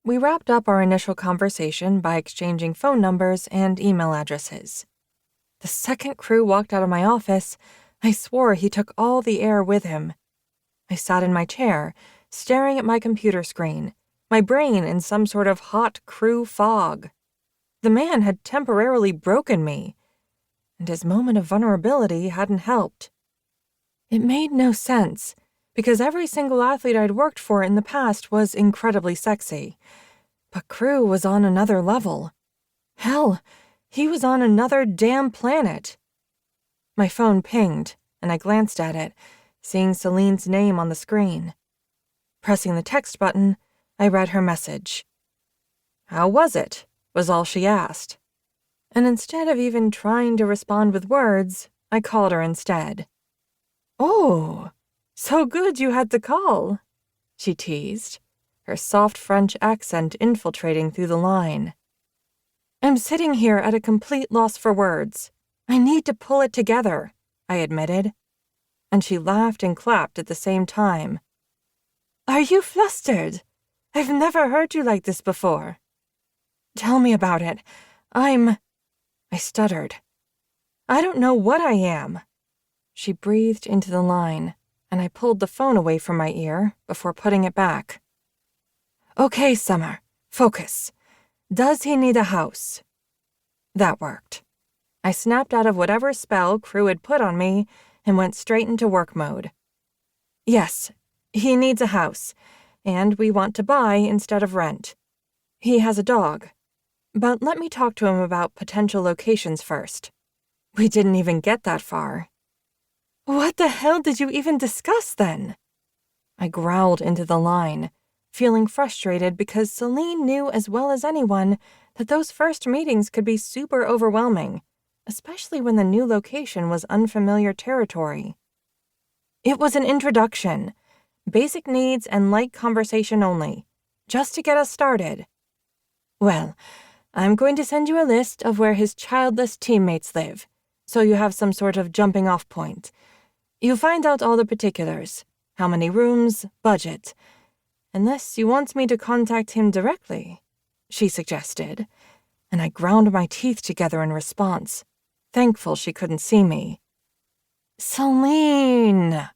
We wrapped up our initial conversation by exchanging phone numbers and email addresses. The second Crew walked out of my office, I swore he took all the air with him. I sat in my chair, staring at my computer screen, my brain in some sort of hot Crew fog. The man had temporarily broken me, and his moment of vulnerability hadn't helped. It made no sense, because every single athlete I'd worked for in the past was incredibly sexy. But Crew was on another level. Hell, he was on another damn planet. My phone pinged, and I glanced at it, seeing Celine's name on the screen. Pressing the text button, I read her message. "How was it?" was all she asked. And instead of even trying to respond with words, I called her instead. "Oh, so good you had to call," she teased, her soft French accent infiltrating through the line. "I'm sitting here at a complete loss for words. I need to pull it together," I admitted. And she laughed and clapped at the same time. "Are you flustered? I've never heard you like this before." "Tell me about it. I stuttered. "I don't know what I am." She breathed into the line, and I pulled the phone away from my ear before putting it back. "Okay, Summer, focus. Does he need a house?" That worked. I snapped out of whatever spell Crew had put on me and went straight into work mode. "Yes, he needs a house, and we want to buy instead of rent. He has a dog. But let me talk to him about potential locations first." We didn't even get that far. "What the hell did you even discuss then?" I growled into the line, feeling frustrated because Celine knew as well as anyone that those first meetings could be super overwhelming, especially when the new location was unfamiliar territory. "It was an introduction, basic needs and light conversation only, just to get us started." "Well, I'm going to send you a list of where his childless teammates live, so you have some sort of jumping-off point. You find out all the particulars, how many rooms, budget. Unless you want me to contact him directly," she suggested, and I ground my teeth together in response, thankful she couldn't see me. "Celine!"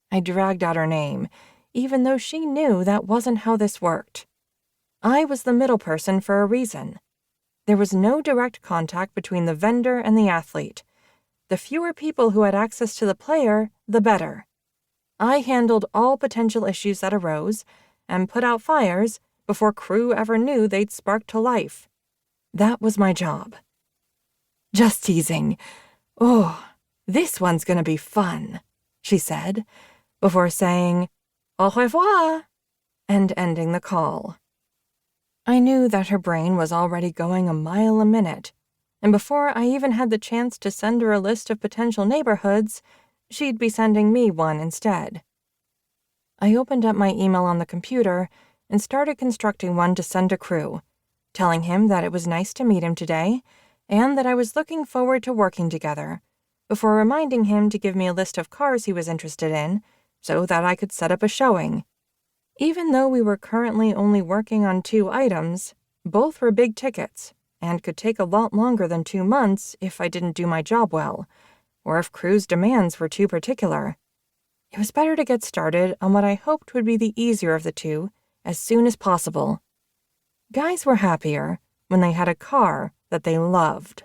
I dragged out her name, even though she knew that wasn't how this worked. I was the middle person for a reason. There was no direct contact between the vendor and the athlete. The fewer people who had access to the player, the better. I handled all potential issues that arose and put out fires before Crew ever knew they'd sparked to life. That was my job. "Just teasing. Oh, this one's gonna be fun," she said, before saying, "Au revoir," and ending the call. I knew that her brain was already going a mile a minute, and before I even had the chance to send her a list of potential neighborhoods, she'd be sending me one instead. I opened up my email on the computer and started constructing one to send to Crew, telling him that it was nice to meet him today and that I was looking forward to working together, before reminding him to give me a list of cars he was interested in so that I could set up a showing. Even though we were currently only working on 2 items, both were big tickets and could take a lot longer than 2 months if I didn't do my job well, or if Crew's demands were too particular. It was better to get started on what I hoped would be the easier of the two as soon as possible. Guys were happier when they had a car that they loved.